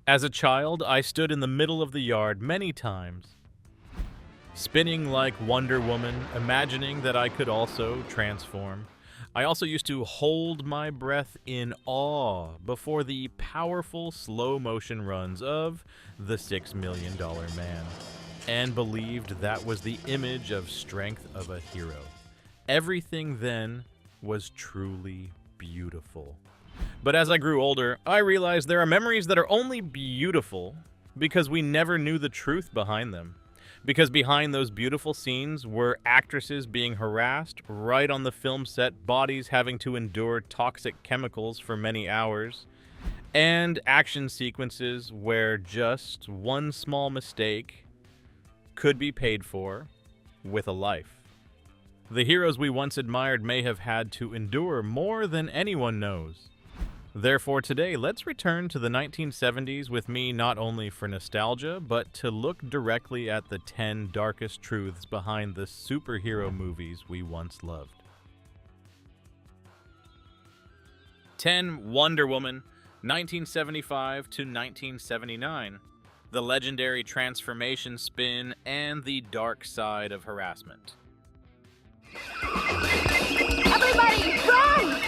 As a child, I stood in the middle of the yard many times, spinning like Wonder Woman, imagining that I could also transform. I also used to hold my breath in awe before the powerful slow-motion runs of the $6 Million Man, and believed that was the image of strength of a hero. Everything then was truly beautiful. But as I grew older, I realized there are memories that are only beautiful because we never knew the truth behind them. Because behind those beautiful scenes were actresses being harassed right on the film set, bodies having to endure toxic chemicals for many hours, and action sequences where just one small mistake could be paid for with a life. The heroes we once admired may have had to endure more than anyone knows. Therefore, today, let's return to the 1970s with me not only for nostalgia, but to look directly at the 10 darkest truths behind the superhero movies we once loved. 10. Wonder Woman, 1975 to 1979. The legendary transformation spin and the dark side of harassment. Everybody, run!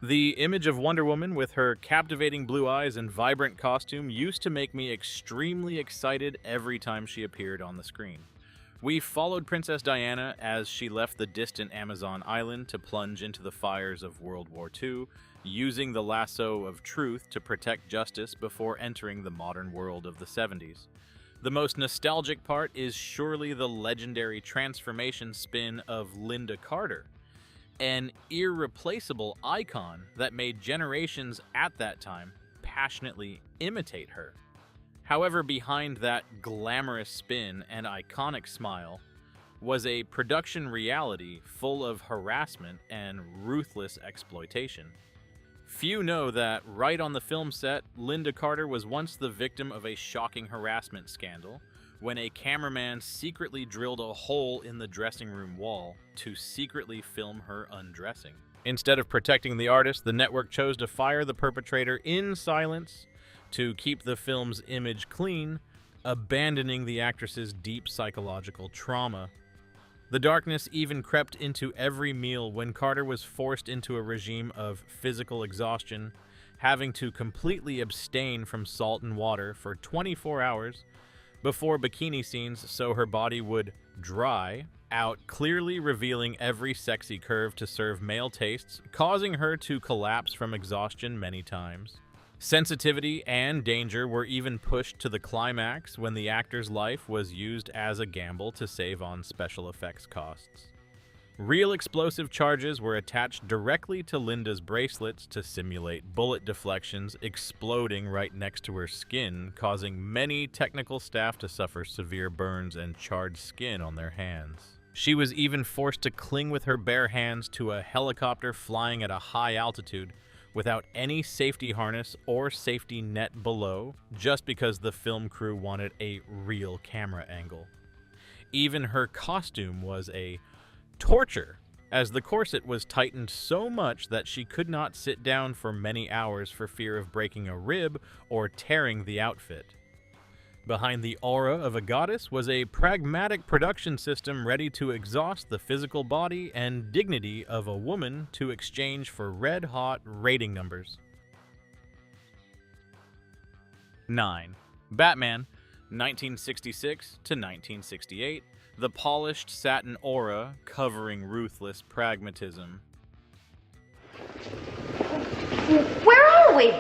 The image of Wonder Woman with her captivating blue eyes and vibrant costume used to make me extremely excited every time she appeared on the screen. We followed Princess Diana as she left the distant Amazon island to plunge into the fires of World War II, using the lasso of truth to protect justice before entering the modern world of the 70s. The most nostalgic part is surely the legendary transformation spin of Linda Carter, an irreplaceable icon that made generations at that time passionately imitate her. However, behind that glamorous spin and iconic smile was a production reality full of harassment and ruthless exploitation. Few know that right on the film set, Linda Carter was once the victim of a shocking harassment scandal when a cameraman secretly drilled a hole in the dressing room wall to secretly film her undressing. Instead of protecting the artist, the network chose to fire the perpetrator in silence to keep the film's image clean, abandoning the actress's deep psychological trauma. The darkness even crept into every meal when Carter was forced into a regime of physical exhaustion, having to completely abstain from salt and water for 24 hours before bikini scenes so her body would dry out, clearly revealing every sexy curve to serve male tastes, causing her to collapse from exhaustion many times. Sensitivity and danger were even pushed to the climax when the actor's life was used as a gamble to save on special effects costs. Real explosive charges were attached directly to Linda's bracelets to simulate bullet deflections exploding right next to her skin, causing many technical staff to suffer severe burns and charred skin on their hands. She was even forced to cling with her bare hands to a helicopter flying at a high altitude without any safety harness or safety net below, just because the film crew wanted a real camera angle. Even her costume was a torture, as the corset was tightened so much that she could not sit down for many hours for fear of breaking a rib or tearing the outfit. Behind the aura of a goddess was a pragmatic production system ready to exhaust the physical body and dignity of a woman to exchange for red-hot rating numbers. 9. Batman, 1966 to 1968. The polished satin aura covering ruthless pragmatism. Where are we?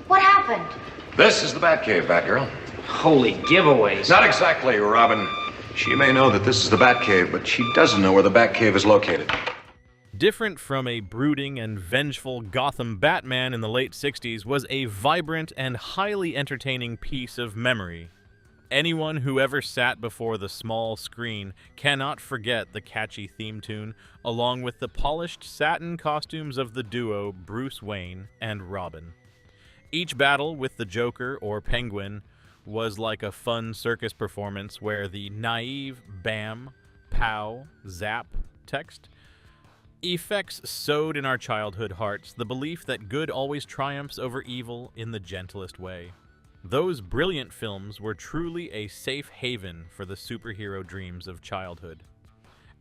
What happened? This is the Batcave, Batgirl. Holy giveaways. Not exactly, Robin. She may know that this is the Batcave, but she doesn't know where the Batcave is located. Different from a brooding and vengeful Gotham Batman in the late 60s was a vibrant and highly entertaining piece of memory. Anyone who ever sat before the small screen cannot forget the catchy theme tune, along with the polished satin costumes of the duo Bruce Wayne and Robin. Each battle with the Joker or Penguin was like a fun circus performance where the naive bam, pow, zap text effects sowed in our childhood hearts the belief that good always triumphs over evil in the gentlest way. Those brilliant films were truly a safe haven for the superhero dreams of childhood.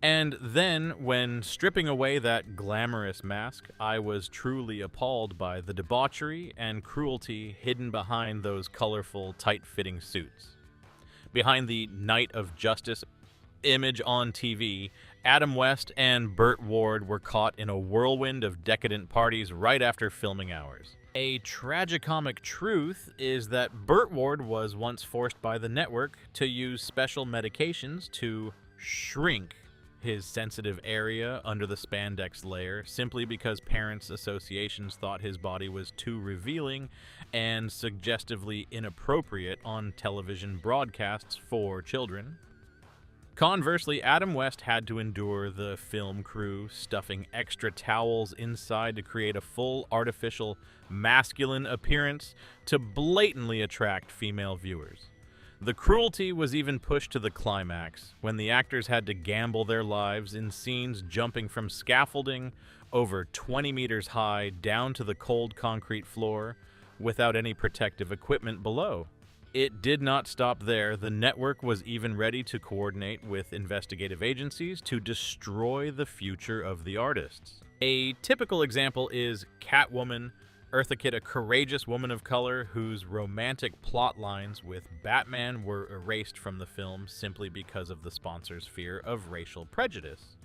And then, when stripping away that glamorous mask, I was truly appalled by the debauchery and cruelty hidden behind those colorful, tight-fitting suits. Behind the Knight of Justice image on TV, Adam West and Burt Ward were caught in a whirlwind of decadent parties right after filming hours. A tragicomic truth is that Burt Ward was once forced by the network to use special medications to shrink his sensitive area under the spandex layer simply because parents' associations thought his body was too revealing and suggestively inappropriate on television broadcasts for children. Conversely, Adam West had to endure the film crew stuffing extra towels inside to create a full artificial masculine appearance to blatantly attract female viewers. The cruelty was even pushed to the climax when the actors had to gamble their lives in scenes jumping from scaffolding over 20 meters high down to the cold concrete floor without any protective equipment below. It did not stop there. The network was even ready to coordinate with investigative agencies to destroy the future of the artists. A typical example is Catwoman, Eartha Kitt, a courageous woman of color whose romantic plot lines with Batman were erased from the film simply because of the sponsor's fear of racial prejudice.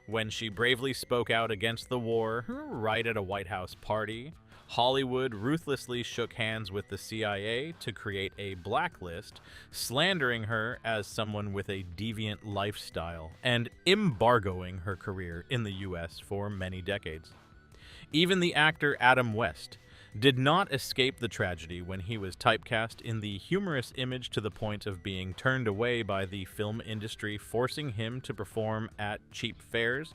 When she bravely spoke out against the war right at a White House party, Hollywood ruthlessly shook hands with the CIA to create a blacklist, slandering her as someone with a deviant lifestyle and embargoing her career in the US for many decades. Even the actor Adam West did not escape the tragedy when he was typecast in the humorous image to the point of being turned away by the film industry, forcing him to perform at cheap fairs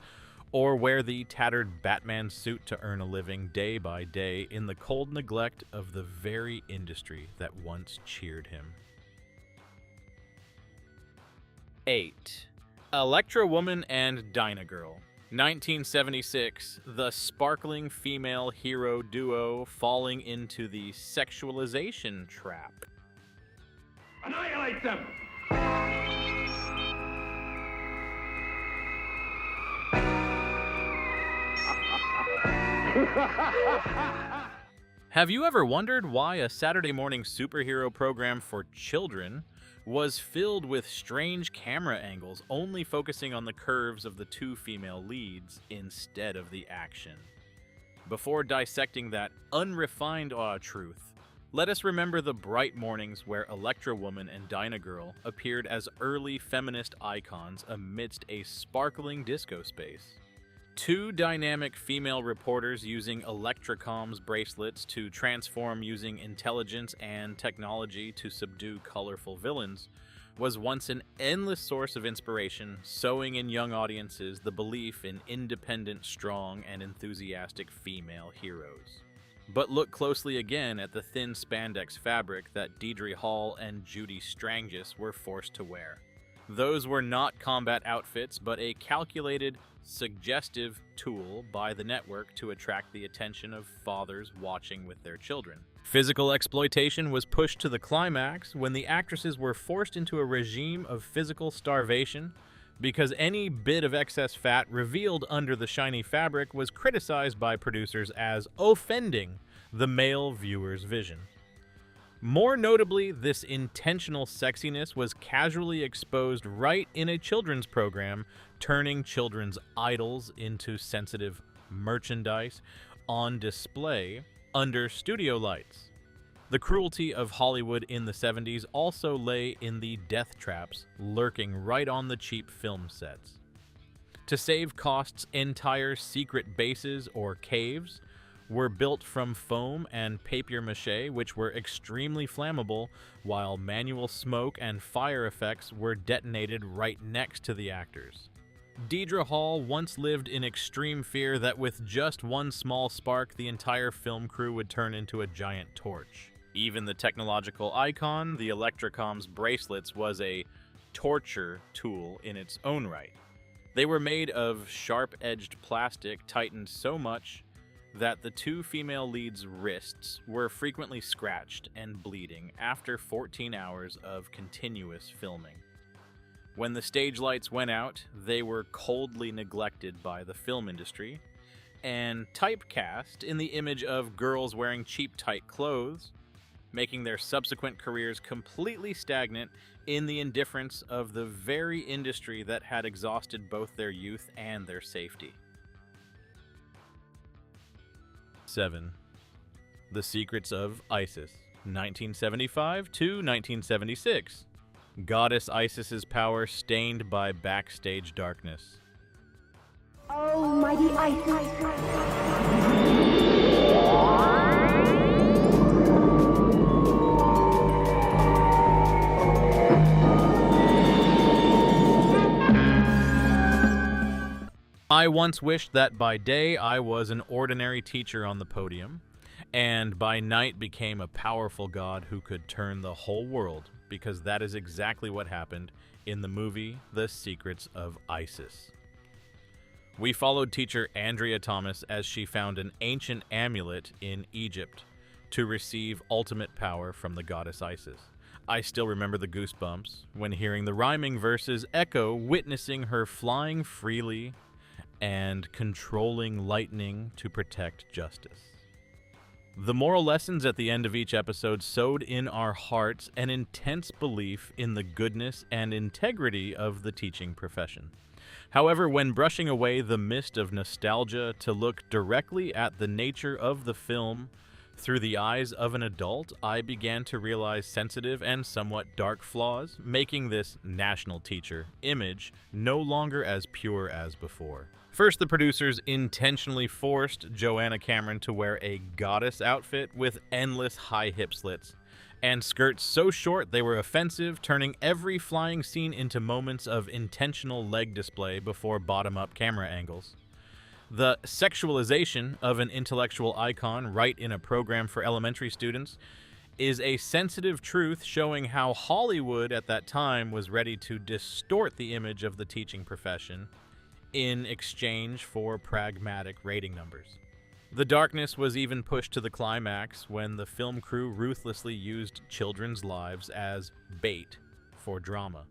or wear the tattered Batman suit to earn a living day by day in the cold neglect of the very industry that once cheered him. 8. Electra Woman and Dyna Girl. 1976, the sparkling female hero duo falling into the sexualization trap. Annihilate them! Have you ever wondered why a Saturday morning superhero program for children was filled with strange camera angles only focusing on the curves of the two female leads instead of the action? Before dissecting that unrefined truth, let us remember the bright mornings where Electra Woman and Dyna Girl appeared as early feminist icons amidst a sparkling disco space. Two dynamic female reporters using Electracom's bracelets to transform using intelligence and technology to subdue colorful villains was once an endless source of inspiration, sowing in young audiences the belief in independent, strong, and enthusiastic female heroes. But look closely again at the thin spandex fabric that Deidre Hall and Judy Strangis were forced to wear. Those were not combat outfits, but a calculated, suggestive tool by the network to attract the attention of fathers watching with their children. Physical exploitation was pushed to the climax when the actresses were forced into a regime of physical starvation because any bit of excess fat revealed under the shiny fabric was criticized by producers as offending the male viewer's vision. More notably, this intentional sexiness was casually exposed right in a children's program, turning children's idols into sensitive merchandise on display under studio lights. The cruelty of Hollywood in the 70s also lay in the death traps lurking right on the cheap film sets. To save costs, entire secret bases or caves were built from foam and papier-mâché, which were extremely flammable, while manual smoke and fire effects were detonated right next to the actors. Deidre Hall once lived in extreme fear that with just one small spark, the entire film crew would turn into a giant torch. Even the technological icon, the Electracom's bracelets, was a torture tool in its own right. They were made of sharp-edged plastic tightened so much that the two female leads' wrists were frequently scratched and bleeding after 14 hours of continuous filming. When the stage lights went out, they were coldly neglected by the film industry and typecast in the image of girls wearing cheap, tight clothes, making their subsequent careers completely stagnant in the indifference of the very industry that had exhausted both their youth and their safety. 7. The Secrets of Isis, 1975 to 1976. Goddess Isis's power stained by backstage darkness. Almighty Isis. I once wished that by day I was an ordinary teacher on the podium, and by night became a powerful god who could turn the whole world, because that is exactly what happened in the movie The Secrets of Isis. We followed teacher Andrea Thomas as she found an ancient amulet in Egypt to receive ultimate power from the goddess Isis. I still remember the goosebumps when hearing the rhyming verses echo, witnessing her flying freely and controlling lightning to protect justice. The moral lessons at the end of each episode sowed in our hearts an intense belief in the goodness and integrity of the teaching profession. However, when brushing away the mist of nostalgia to look directly at the nature of the film through the eyes of an adult, I began to realize sensitive and somewhat dark flaws, making this national teacher image no longer as pure as before. First, the producers intentionally forced Joanna Cameron to wear a goddess outfit with endless high hip slits and skirts so short they were offensive, turning every flying scene into moments of intentional leg display before bottom-up camera angles. The sexualization of an intellectual icon right in a program for elementary students is a sensitive truth showing how Hollywood at that time was ready to distort the image of the teaching profession in exchange for pragmatic rating numbers. The darkness was even pushed to the climax when the film crew ruthlessly used children's lives as bait for drama.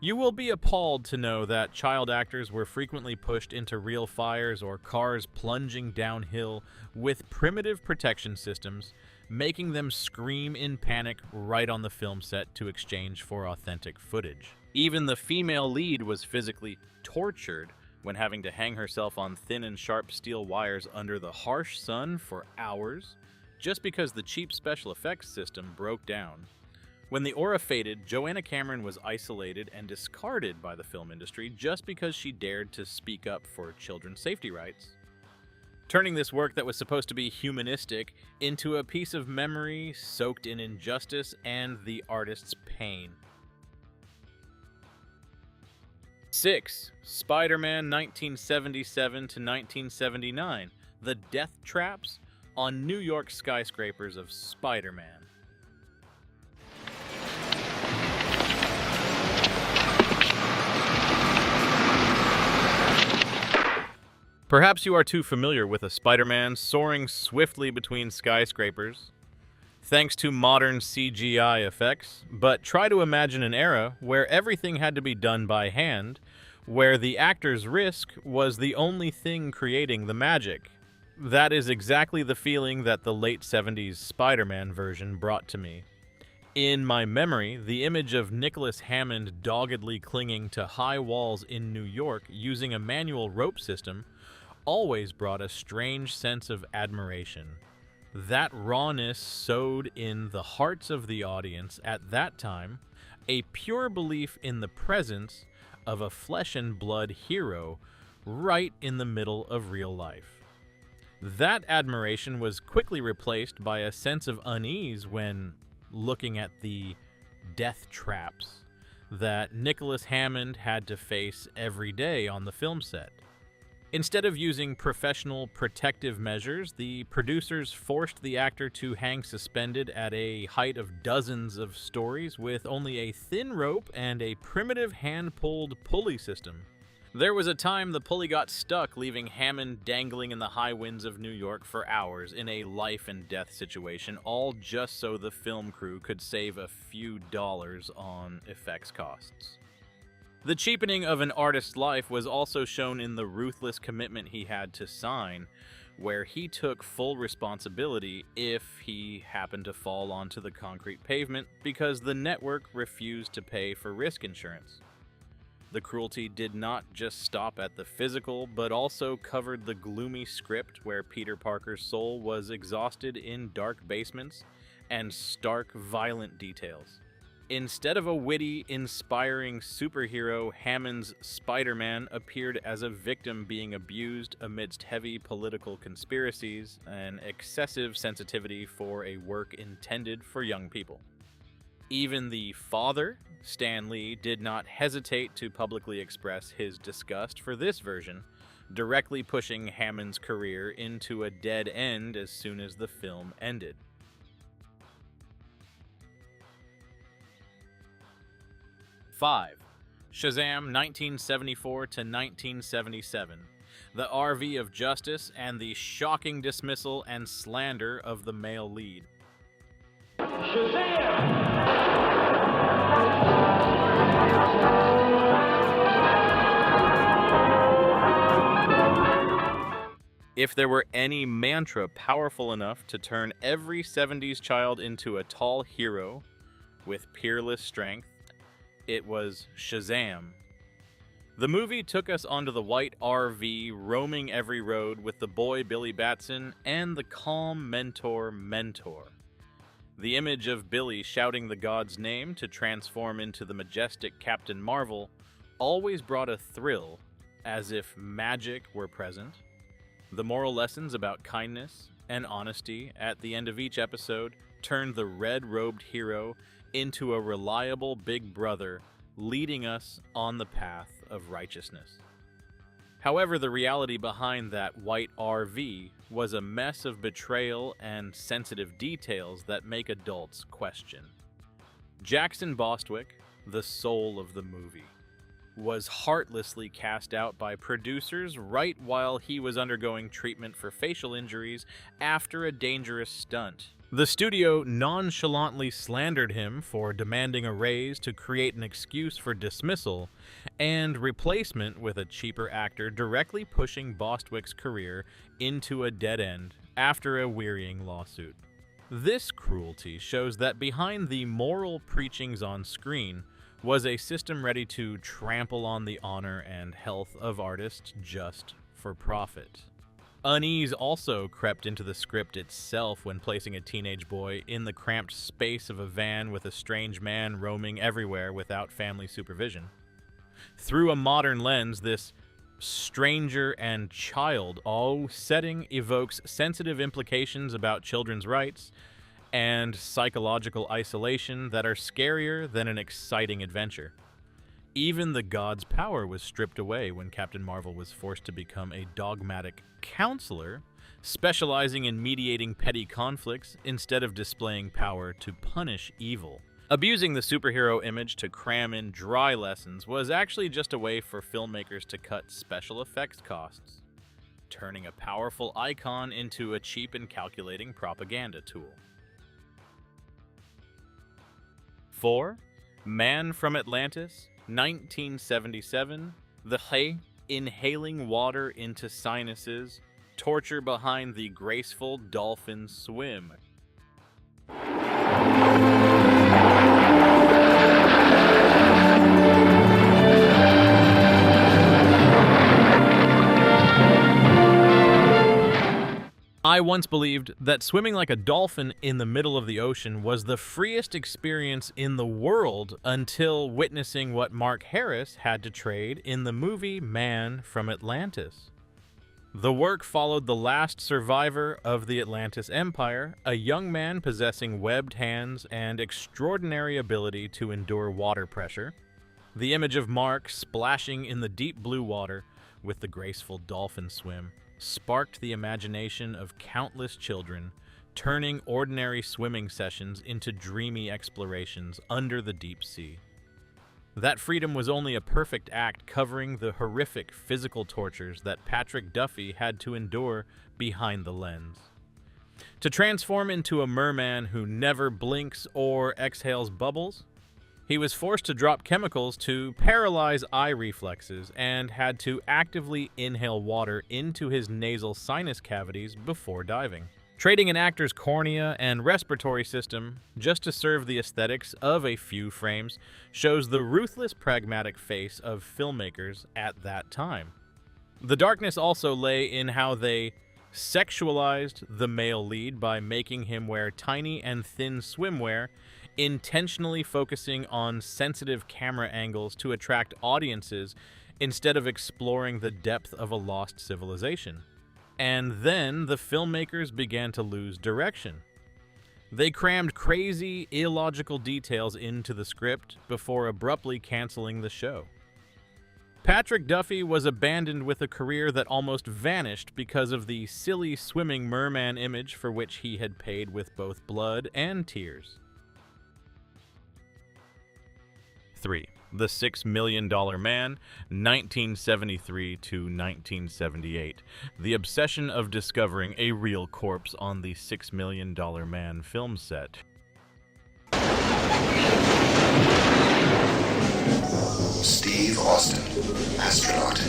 You will be appalled to know that child actors were frequently pushed into real fires or cars plunging downhill with primitive protection systems, making them scream in panic right on the film set to exchange for authentic footage. Even the female lead was physically tortured when having to hang herself on thin and sharp steel wires under the harsh sun for hours, just because the cheap special effects system broke down. When the aura faded, Joanna Cameron was isolated and discarded by the film industry just because she dared to speak up for children's safety rights, turning this work that was supposed to be humanistic into a piece of memory soaked in injustice and the artist's pain. 6. Spider-Man 1977 to 1979. The death traps on New York skyscrapers of Spider-Man. Perhaps you are too familiar with a Spider-Man soaring swiftly between skyscrapers, thanks to modern CGI effects, but try to imagine an era where everything had to be done by hand, where the actor's risk was the only thing creating the magic. That is exactly the feeling that the late 70s Spider-Man version brought to me. In my memory, the image of Nicholas Hammond doggedly clinging to high walls in New York using a manual rope system always brought a strange sense of admiration. That rawness sowed in the hearts of the audience at that time a pure belief in the presence of a flesh and blood hero right in the middle of real life. That admiration was quickly replaced by a sense of unease when looking at the death traps that Nicholas Hammond had to face every day on the film set. Instead of using professional protective measures, the producers forced the actor to hang suspended at a height of dozens of stories with only a thin rope and a primitive hand-pulled pulley system. There was a time the pulley got stuck, leaving Hammond dangling in the high winds of New York for hours in a life-and-death situation, all just so the film crew could save a few dollars on effects costs. The cheapening of an artist's life was also shown in the ruthless commitment he had to sign, where he took full responsibility if he happened to fall onto the concrete pavement because the network refused to pay for risk insurance. The cruelty did not just stop at the physical, but also covered the gloomy script where Peter Parker's soul was exhausted in dark basements and stark, violent details. Instead of a witty, inspiring superhero, Hammond's Spider-Man appeared as a victim being abused amidst heavy political conspiracies and excessive sensitivity for a work intended for young people. Even the father, Stan Lee, did not hesitate to publicly express his disgust for this version, directly pushing Hammond's career into a dead end as soon as the film ended. Five, Shazam 1974 to 1977, the RV of justice and the shocking dismissal and slander of the male lead. If there were any mantra powerful enough to turn every 70s child into a tall hero with peerless strength, it was Shazam. The movie took us onto the white RV, roaming every road with the boy Billy Batson and the calm mentor. The image of Billy shouting the god's name to transform into the majestic Captain Marvel always brought a thrill, as if magic were present. The moral lessons about kindness and honesty at the end of each episode turned the red-robed hero into a reliable big brother, leading us on the path of righteousness. However, the reality behind that white RV was a mess of betrayal and sensitive details that make adults question. Jackson Bostwick, the soul of the movie, was heartlessly cast out by producers right while he was undergoing treatment for facial injuries after a dangerous stunt. The studio nonchalantly slandered him for demanding a raise to create an excuse for dismissal and replacement with a cheaper actor, directly pushing Bostwick's career into a dead end after a wearying lawsuit. This cruelty shows that behind the moral preachings on screen was a system ready to trample on the honor and health of artists just for profit. Unease also crept into the script itself when placing a teenage boy in the cramped space of a van with a strange man roaming everywhere without family supervision. Through a modern lens, this stranger and child setting evokes sensitive implications about children's rights and psychological isolation that are scarier than an exciting adventure. Even the god's power was stripped away when Captain Marvel was forced to become a dogmatic counselor, specializing in mediating petty conflicts instead of displaying power to punish evil. Abusing the superhero image to cram in dry lessons was actually just a way for filmmakers to cut special effects costs, turning a powerful icon into a cheap and calculating propaganda tool. 4. Man from Atlantis, 1977, the Hay, inhaling water into sinuses, torture behind the graceful dolphin swim. I once believed that swimming like a dolphin in the middle of the ocean was the freest experience in the world until witnessing what Mark Harris had to trade in the movie Man from Atlantis. The work followed the last survivor of the Atlantis Empire, a young man possessing webbed hands and extraordinary ability to endure water pressure. The image of Mark splashing in the deep blue water with the graceful dolphin swim, sparked the imagination of countless children, turning ordinary swimming sessions into dreamy explorations under the deep sea. That freedom was only a perfect act covering the horrific physical tortures that Patrick Duffy had to endure behind the lens. To transform into a merman who never blinks or exhales bubbles, he was forced to drop chemicals to paralyze eye reflexes and had to actively inhale water into his nasal sinus cavities before diving. Trading an actor's cornea and respiratory system just to serve the aesthetics of a few frames shows the ruthless, pragmatic face of filmmakers at that time. The darkness also lay in how they sexualized the male lead by making him wear tiny and thin swimwear, intentionally focusing on sensitive camera angles to attract audiences instead of exploring the depth of a lost civilization. And then the filmmakers began to lose direction. They crammed crazy, illogical details into the script before abruptly canceling the show. Patrick Duffy was abandoned with a career that almost vanished because of the silly swimming merman image for which he had paid with both blood and tears. 3. The $6 Million Man, 1973 to 1978. The obsession of discovering a real corpse on the $6 Million Man film set. Steve Austin, astronaut.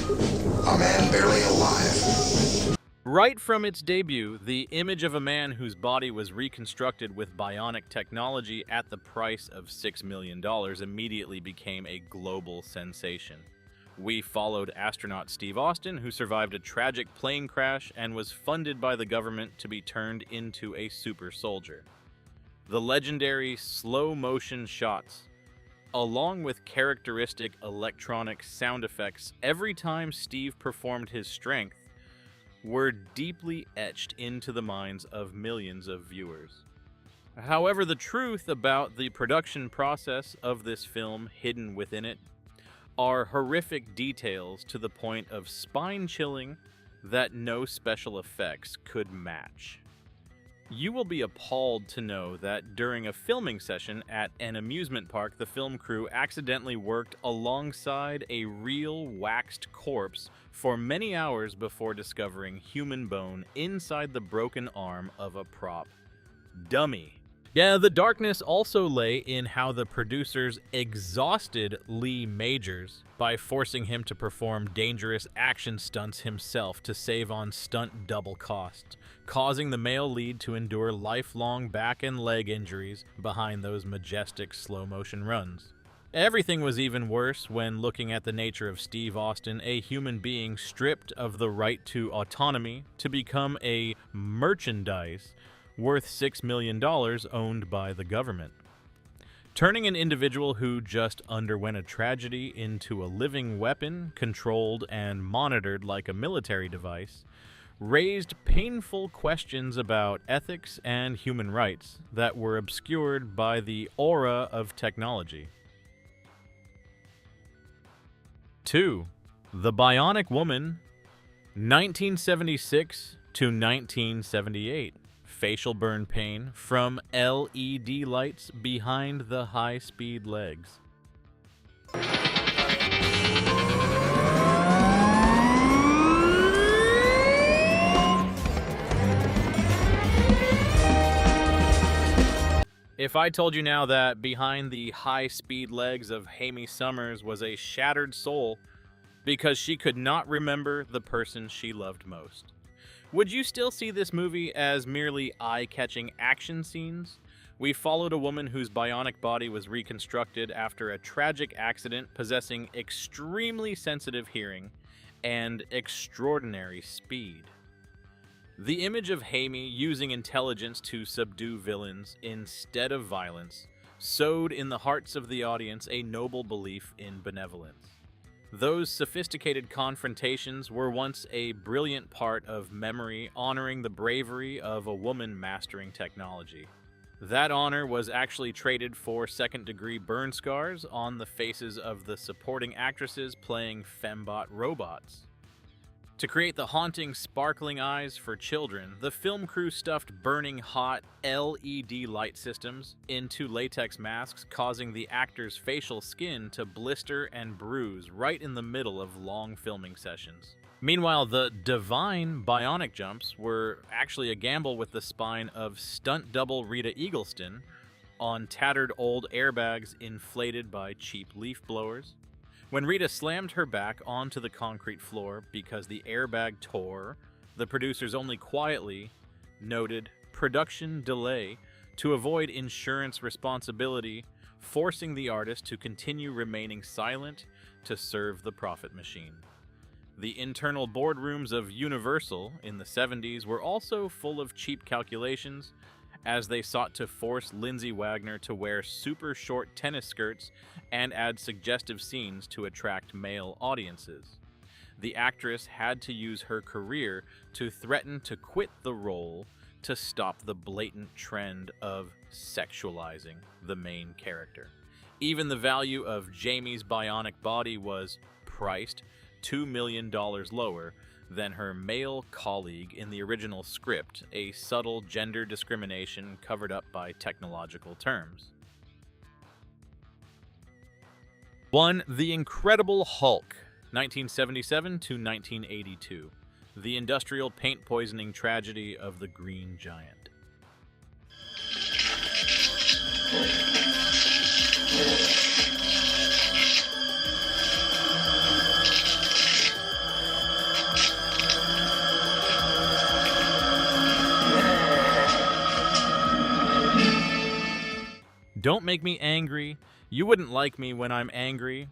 A man barely alive. Right from its debut, the image of a man whose body was reconstructed with bionic technology at the price of $6 million immediately became a global sensation. We followed astronaut Steve Austin, who survived a tragic plane crash and was funded by the government to be turned into a super soldier. The legendary slow-motion shots, along with characteristic electronic sound effects every time Steve performed his strength, were deeply etched into the minds of millions of viewers. However, the truth about the production process of this film hidden within it are horrific details to the point of spine-chilling that no special effects could match. You will be appalled to know that during a filming session at an amusement park, the film crew accidentally worked alongside a real waxed corpse for many hours before discovering human bone inside the broken arm of a prop dummy. Yeah, the darkness also lay in how the producers exhausted Lee Majors by forcing him to perform dangerous action stunts himself to save on stunt double costs, causing the male lead to endure lifelong back and leg injuries behind those majestic slow-motion runs. Everything was even worse when looking at the nature of Steve Austin, a human being stripped of the right to autonomy to become a merchandise worth $6 million owned by the government. Turning an individual who just underwent a tragedy into a living weapon controlled and monitored like a military device raised painful questions about ethics and human rights that were obscured by the aura of technology. 2. The Bionic Woman, 1976 to 1978. Facial burn pain from LED lights behind the high-speed legs. If I told you now that behind the high-speed legs of Amy Summers was a shattered soul because she could not remember the person she loved most, would you still see this movie as merely eye-catching action scenes? We followed a woman whose bionic body was reconstructed after a tragic accident, possessing extremely sensitive hearing and extraordinary speed. The image of Amy using intelligence to subdue villains instead of violence sowed in the hearts of the audience a noble belief in benevolence. Those sophisticated confrontations were once a brilliant part of memory honoring the bravery of a woman mastering technology. That honor was actually traded for second-degree burn scars on the faces of the supporting actresses playing fembot robots. To create the haunting, sparkling eyes for children, the film crew stuffed burning hot LED light systems into latex masks, causing the actors' facial skin to blister and bruise right in the middle of long filming sessions. Meanwhile, the divine bionic jumps were actually a gamble with the spine of stunt double Rita Eagleston on tattered old airbags inflated by cheap leaf blowers. When Rita slammed her back onto the concrete floor because the airbag tore, the producers only quietly noted production delay to avoid insurance responsibility, forcing the artist to continue remaining silent to serve the profit machine. The internal boardrooms of Universal in the 70s were also full of cheap calculations, as they sought to force Lindsay Wagner to wear super short tennis skirts and add suggestive scenes to attract male audiences. The actress had to use her career to threaten to quit the role to stop the blatant trend of sexualizing the main character. Even the value of Jamie's bionic body was priced $2 million lower than her male colleague in the original script, a subtle gender discrimination covered up by technological terms. 1. The Incredible Hulk, 1977 to 1982. The industrial paint poisoning tragedy of the Green Giant. Don't make me angry. You wouldn't like me when I'm angry.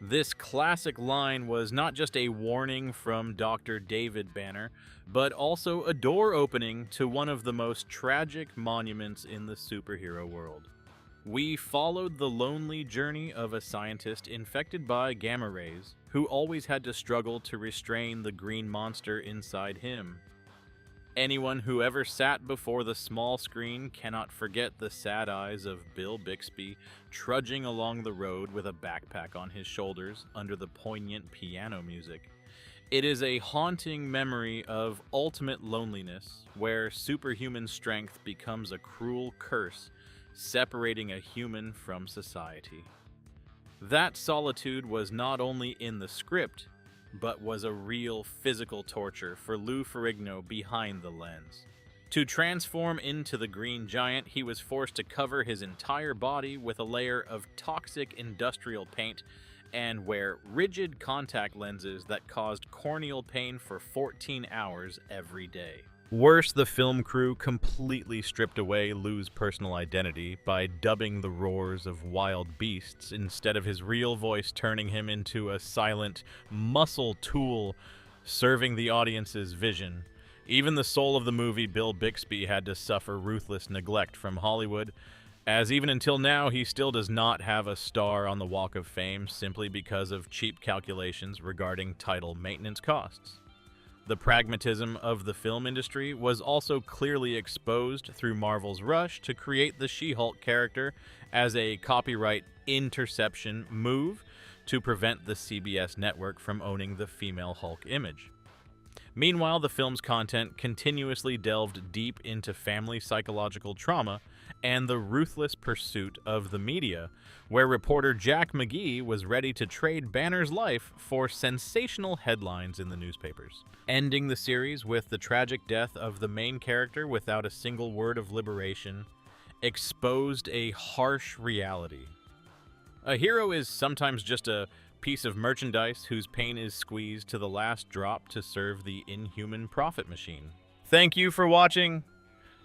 This classic line was not just a warning from Dr. David Banner, but also a door opening to one of the most tragic monuments in the superhero world. We followed the lonely journey of a scientist infected by gamma rays, who always had to struggle to restrain the green monster inside him. Anyone who ever sat before the small screen cannot forget the sad eyes of Bill Bixby trudging along the road with a backpack on his shoulders under the poignant piano music. It is a haunting memory of ultimate loneliness, where superhuman strength becomes a cruel curse, separating a human from society. That solitude was not only in the script, but was a real physical torture for Lou Ferrigno behind the lens. To transform into the Green Giant, he was forced to cover his entire body with a layer of toxic industrial paint and wear rigid contact lenses that caused corneal pain for 14 hours every day. Worse, the film crew completely stripped away Lou's personal identity by dubbing the roars of wild beasts instead of his real voice, turning him into a silent muscle tool serving the audience's vision. Even the soul of the movie, Bill Bixby, had to suffer ruthless neglect from Hollywood, as even until now he still does not have a star on the Walk of Fame simply because of cheap calculations regarding title maintenance costs. The pragmatism of the film industry was also clearly exposed through Marvel's rush to create the She-Hulk character as a copyright interception move to prevent the CBS network from owning the female Hulk image. Meanwhile, the film's content continuously delved deep into family psychological trauma and the ruthless pursuit of the media, where reporter Jack McGee was ready to trade Banner's life for sensational headlines in the newspapers. Ending the series with the tragic death of the main character without a single word of liberation exposed a harsh reality. A hero is sometimes just a piece of merchandise whose pain is squeezed to the last drop to serve the inhuman profit machine. Thank you for watching.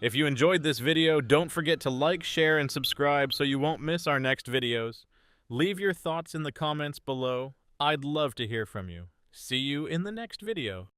If you enjoyed this video, don't forget to like, share, and subscribe so you won't miss our next videos. Leave your thoughts in the comments below. I'd love to hear from you. See you in the next video.